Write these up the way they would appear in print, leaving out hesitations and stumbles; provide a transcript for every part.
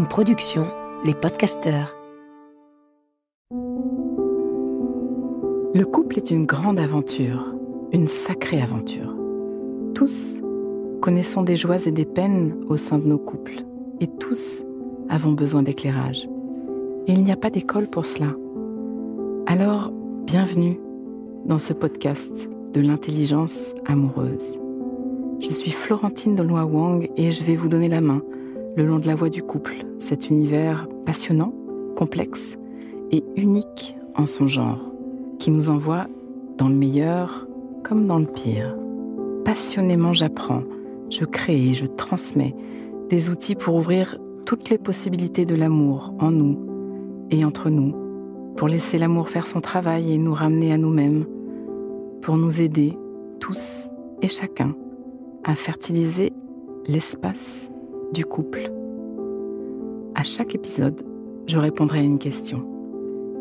Une production, Les Podcasteurs. Le couple est une grande aventure, une sacrée aventure. Tous connaissons des joies et des peines au sein de nos couples, et tous avons besoin d'éclairage. Et il n'y a pas d'école pour cela. Alors, bienvenue dans ce podcast de l'intelligence amoureuse. Je suis Florentine Dolnoy-Wang et je vais vous donner la main le long de la voie du couple, cet univers passionnant, complexe et unique en son genre, qui nous envoie dans le meilleur comme dans le pire. Passionnément, j'apprends, je crée et je transmets des outils pour ouvrir toutes les possibilités de l'amour en nous et entre nous, pour laisser l'amour faire son travail et nous ramener à nous-mêmes, pour nous aider, tous et chacun, à fertiliser l'espace du couple. À chaque épisode, je répondrai à une question.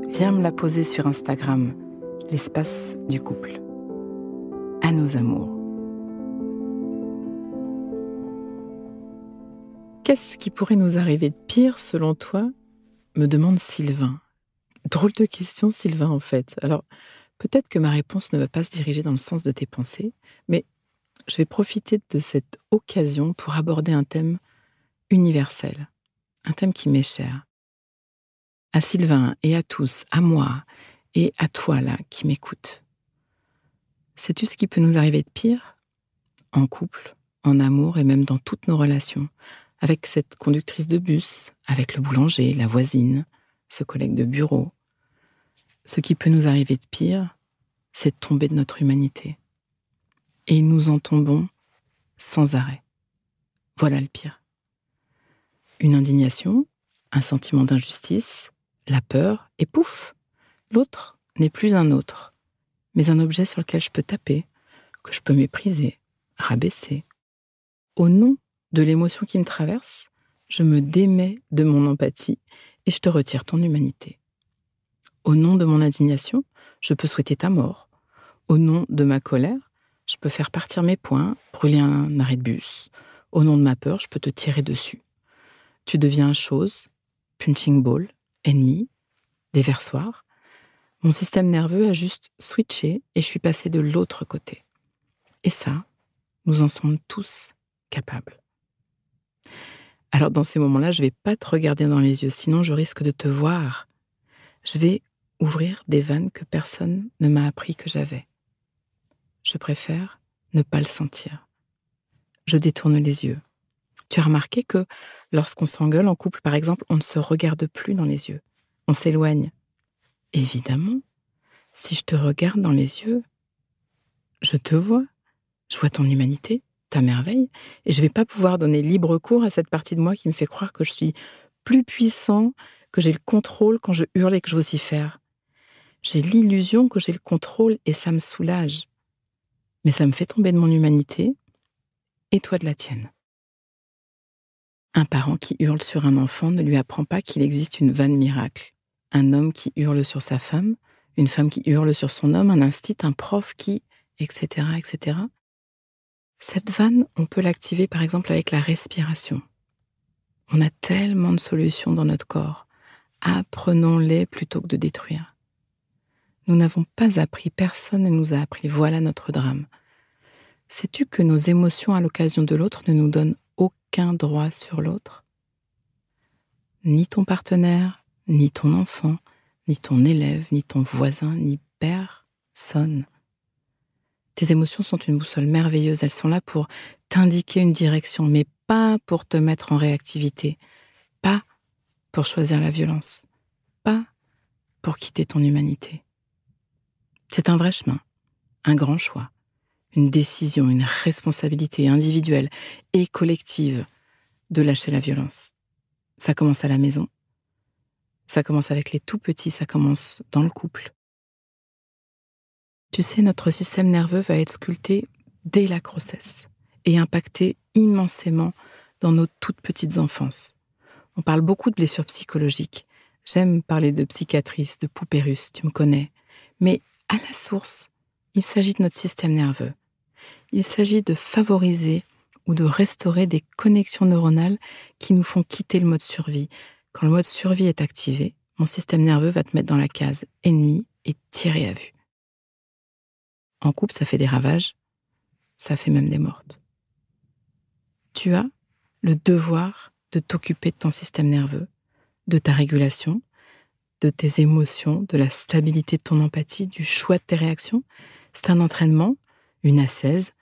Viens me la poser sur Instagram, l'espace du couple. À nos amours. Qu'est-ce qui pourrait nous arriver de pire selon toi ? Me demande Sylvain. Drôle de question, Sylvain, en fait. Alors, peut-être que ma réponse ne va pas se diriger dans le sens de tes pensées, mais je vais profiter de cette occasion pour aborder un thème universel, un thème qui m'est cher. À Sylvain et à tous, à moi et à toi là qui m'écoutes. Sais-tu ce qui peut nous arriver de pire ? En couple, en amour et même dans toutes nos relations, avec cette conductrice de bus, avec le boulanger, la voisine, ce collègue de bureau. Ce qui peut nous arriver de pire, c'est de tomber de notre humanité. Et nous en tombons sans arrêt. Voilà le pire. Une indignation, un sentiment d'injustice, la peur, et pouf, l'autre n'est plus un autre, mais un objet sur lequel je peux taper, que je peux mépriser, rabaisser. Au nom de l'émotion qui me traverse, je me démets de mon empathie et je te retire ton humanité. Au nom de mon indignation, je peux souhaiter ta mort. Au nom de ma colère, je peux faire partir mes poings, brûler un arrêt de bus. Au nom de ma peur, je peux te tirer dessus. Tu deviens chose, punching ball, ennemi, déversoir. Mon système nerveux a juste switché et je suis passée de l'autre côté. Et ça, nous en sommes tous capables. Alors dans ces moments-là, je ne vais pas te regarder dans les yeux, sinon je risque de te voir. Je vais ouvrir des vannes que personne ne m'a appris que j'avais. Je préfère ne pas le sentir. Je détourne les yeux. Tu as remarqué que lorsqu'on s'engueule en couple, par exemple, on ne se regarde plus dans les yeux. On s'éloigne. Évidemment, si je te regarde dans les yeux, je te vois. Je vois ton humanité, ta merveille, et je ne vais pas pouvoir donner libre cours à cette partie de moi qui me fait croire que je suis plus puissant, que j'ai le contrôle quand je hurle et que je vocifère. J'ai l'illusion que j'ai le contrôle et ça me soulage. Mais ça me fait tomber de mon humanité et toi de la tienne. Un parent qui hurle sur un enfant ne lui apprend pas qu'il existe une vanne miracle. Un homme qui hurle sur sa femme, une femme qui hurle sur son homme, un instit, un prof qui, etc., etc. Cette vanne, on peut l'activer par exemple avec la respiration. On a tellement de solutions dans notre corps. Apprenons-les plutôt que de détruire. Nous n'avons pas appris, personne ne nous a appris. Voilà notre drame. Sais-tu que nos émotions à l'occasion de l'autre ne nous donnent aucun droit sur l'autre ? Ni ton partenaire, ni ton enfant, ni ton élève, ni ton voisin, ni personne. Tes émotions sont une boussole merveilleuse, elles sont là pour t'indiquer une direction, mais pas pour te mettre en réactivité, pas pour choisir la violence, pas pour quitter ton humanité. C'est un vrai chemin, un grand choix. Une décision, une responsabilité individuelle et collective de lâcher la violence. Ça commence à la maison, ça commence avec les tout petits, ça commence dans le couple. Tu sais, notre système nerveux va être sculpté dès la grossesse et impacté immensément dans nos toutes petites enfances. On parle beaucoup de blessures psychologiques. J'aime parler de psychiatrice, de poupée russe, tu me connais. Mais à la source, il s'agit de notre système nerveux. Il s'agit de favoriser ou de restaurer des connexions neuronales qui nous font quitter le mode survie. Quand le mode survie est activé, mon système nerveux va te mettre dans la case ennemi et tirer à vue. En couple, ça fait des ravages, ça fait même des mortes. Tu as le devoir de t'occuper de ton système nerveux, de ta régulation, de tes émotions, de la stabilité de ton empathie, du choix de tes réactions. C'est un entraînement, une ascèse,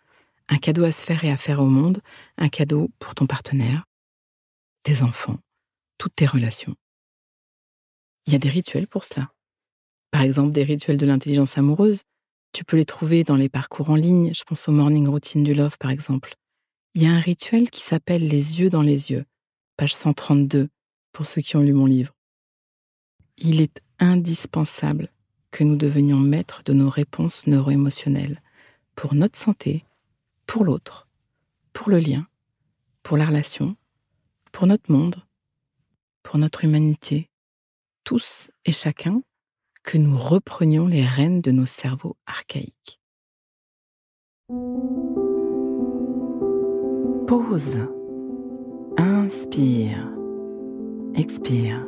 un cadeau à se faire et à faire au monde, un cadeau pour ton partenaire, tes enfants, toutes tes relations. Il y a des rituels pour cela. Par exemple, des rituels de l'intelligence amoureuse. Tu peux les trouver dans les parcours en ligne. Je pense au Morning Routine du Love, par exemple. Il y a un rituel qui s'appelle les yeux dans les yeux, page 132, pour ceux qui ont lu mon livre. Il est indispensable que nous devenions maîtres de nos réponses neuro-émotionnelles pour notre santé, pour l'autre, pour le lien, pour la relation, pour notre monde, pour notre humanité, tous et chacun, que nous reprenions les rênes de nos cerveaux archaïques. Pause. Inspire. Expire.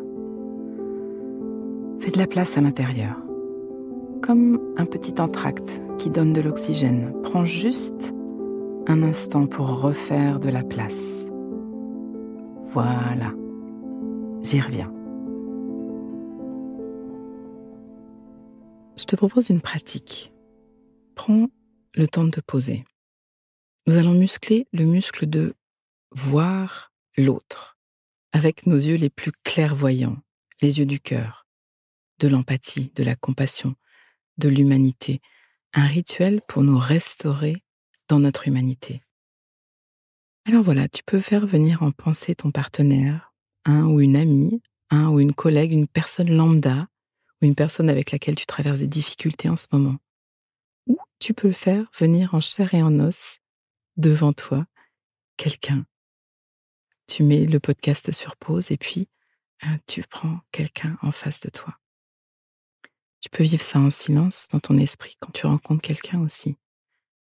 Fais de la place à l'intérieur. Comme un petit entracte qui donne de l'oxygène. Prends juste un instant pour refaire de la place. Voilà. J'y reviens. Je te propose une pratique. Prends le temps de te poser. Nous allons muscler le muscle de voir l'autre avec nos yeux les plus clairvoyants, les yeux du cœur, de l'empathie, de la compassion, de l'humanité. Un rituel pour nous restaurer dans notre humanité. Alors voilà, tu peux faire venir en pensée ton partenaire, un ou une amie, un ou une collègue, une personne lambda, ou une personne avec laquelle tu traverses des difficultés en ce moment. Ou tu peux le faire venir en chair et en os, devant toi, quelqu'un. Tu mets le podcast sur pause et puis tu prends quelqu'un en face de toi. Tu peux vivre ça en silence dans ton esprit quand tu rencontres quelqu'un aussi.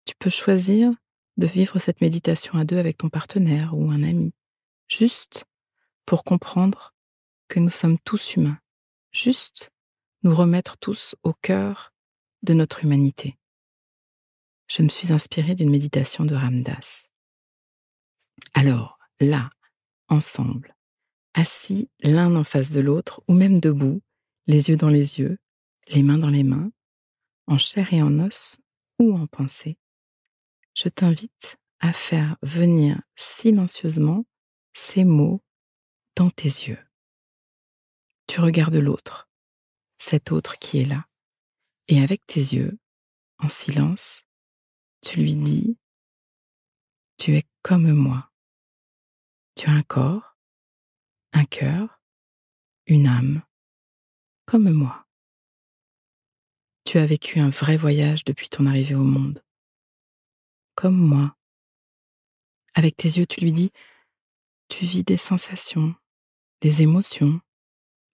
Tu peux choisir de vivre cette méditation à deux avec ton partenaire ou un ami, juste pour comprendre que nous sommes tous humains, juste nous remettre tous au cœur de notre humanité. Je me suis inspirée d'une méditation de Ram Dass. Alors, là, ensemble, assis l'un en face de l'autre, ou même debout, les yeux dans les yeux, les mains dans les mains, en chair et en os, ou en pensée, je t'invite à faire venir silencieusement ces mots dans tes yeux. Tu regardes l'autre, cet autre qui est là, et avec tes yeux, en silence, tu lui dis « Tu es comme moi. Tu as un corps, un cœur, une âme, comme moi. Tu as vécu un vrai voyage depuis ton arrivée au monde, comme moi. » Avec tes yeux, tu lui dis « Tu vis des sensations, des émotions,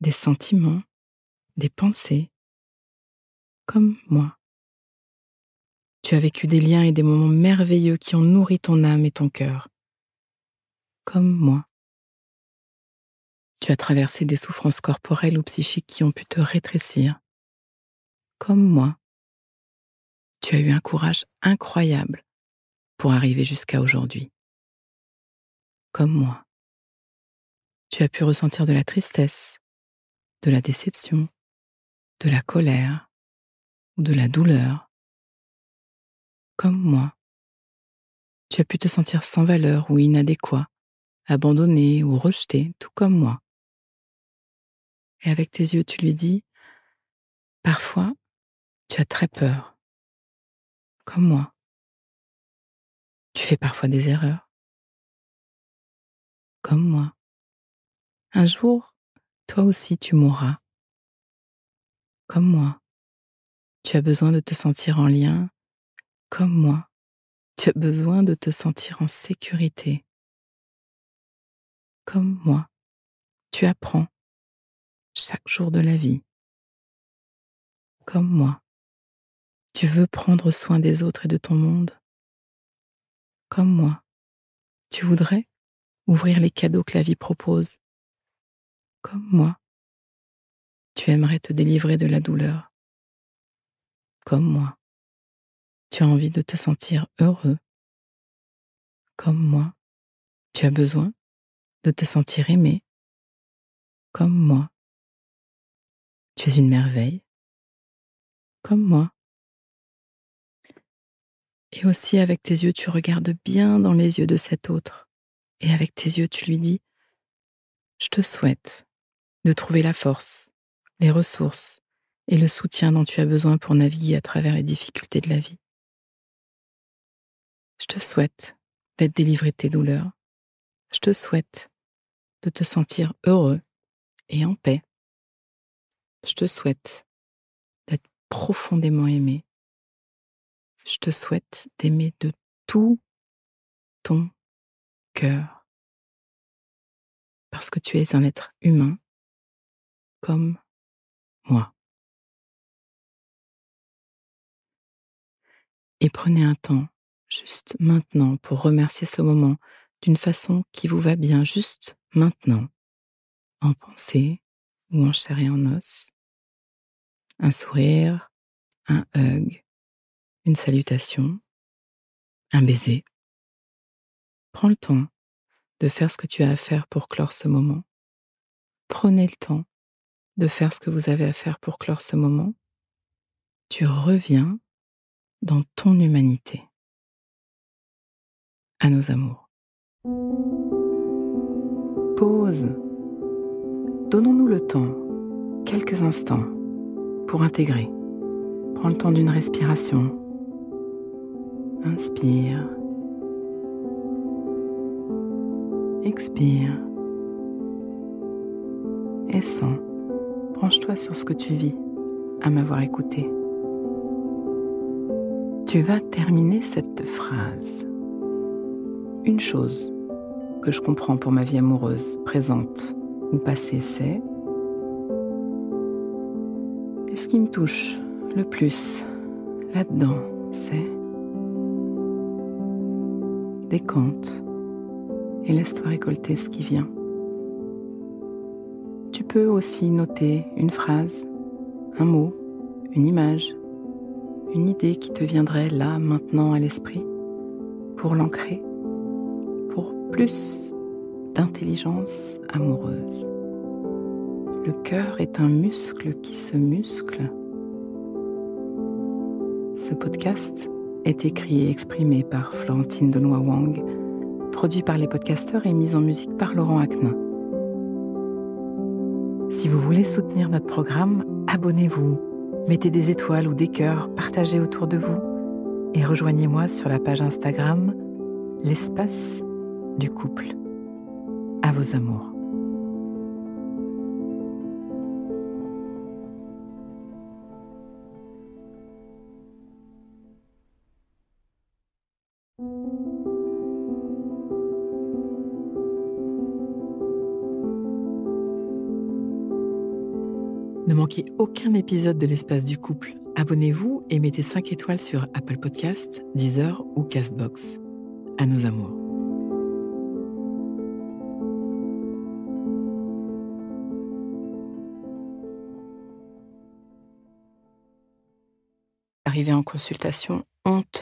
des sentiments, des pensées, comme moi. Tu as vécu des liens et des moments merveilleux qui ont nourri ton âme et ton cœur, comme moi. Tu as traversé des souffrances corporelles ou psychiques qui ont pu te rétrécir, comme moi. Tu as eu un courage incroyable pour arriver jusqu'à aujourd'hui, comme moi. Tu as pu ressentir de la tristesse, de la déception, de la colère ou de la douleur, comme moi. Tu as pu te sentir sans valeur ou inadéquat, abandonné ou rejeté, tout comme moi. Et avec tes yeux, tu lui dis « Parfois, tu as très peur, comme moi. Tu fais parfois des erreurs, comme moi. Un jour, toi aussi, tu mourras, comme moi. Tu as besoin de te sentir en lien, comme moi. Tu as besoin de te sentir en sécurité, comme moi. Tu apprends chaque jour de la vie, comme moi. Tu veux prendre soin des autres et de ton monde, comme moi. Tu voudrais ouvrir les cadeaux que la vie propose. Comme moi, tu aimerais te délivrer de la douleur. Comme moi, tu as envie de te sentir heureux. Comme moi, tu as besoin de te sentir aimé. Comme moi, tu es une merveille. Comme moi. Et aussi avec tes yeux, tu regardes bien dans les yeux de cet autre. Et avec tes yeux, tu lui dis: je te souhaite de trouver la force, les ressources et le soutien dont tu as besoin pour naviguer à travers les difficultés de la vie. Je te souhaite d'être délivré de tes douleurs. Je te souhaite de te sentir heureux et en paix. Je te souhaite d'être profondément aimé. Je te souhaite d'aimer de tout ton cœur. Parce que tu es un être humain comme moi. Et prenez un temps, juste maintenant, pour remercier ce moment d'une façon qui vous va bien, juste maintenant, en pensée ou en chair et en os. Un sourire, un hug, une salutation, un baiser. Prends le temps de faire ce que tu as à faire pour clore ce moment. Prenez le temps de faire ce que vous avez à faire pour clore ce moment. Tu reviens dans ton humanité. À nos amours. Pause. Donnons-nous le temps, quelques instants, pour intégrer. Prends le temps d'une respiration. Inspire. Expire. Et sens. Branche-toi sur ce que tu vis à m'avoir écouté. Tu vas terminer cette phrase. Une chose que je comprends pour ma vie amoureuse, présente ou passée, c'est: et ce qui me touche le plus là-dedans, c'est: décompte et laisse-toi récolter ce qui vient. Tu peux aussi noter une phrase, un mot, une image, une idée qui te viendrait là, maintenant à l'esprit, pour l'ancrer, pour plus d'intelligence amoureuse. Le cœur est un muscle qui se muscle. Ce podcast est écrit et exprimé par Florentine Denoy-Wang, produit par les podcasteurs et mis en musique par Laurent Aknin. Si vous voulez soutenir notre programme, abonnez-vous, mettez des étoiles ou des cœurs, partagez autour de vous et rejoignez-moi sur la page Instagram L'espace du couple. À vos amours. Ne manquez aucun épisode de l'Espace du couple. Abonnez-vous et mettez 5 étoiles sur Apple Podcasts, Deezer ou Castbox. À nos amours. Arrivé en consultation,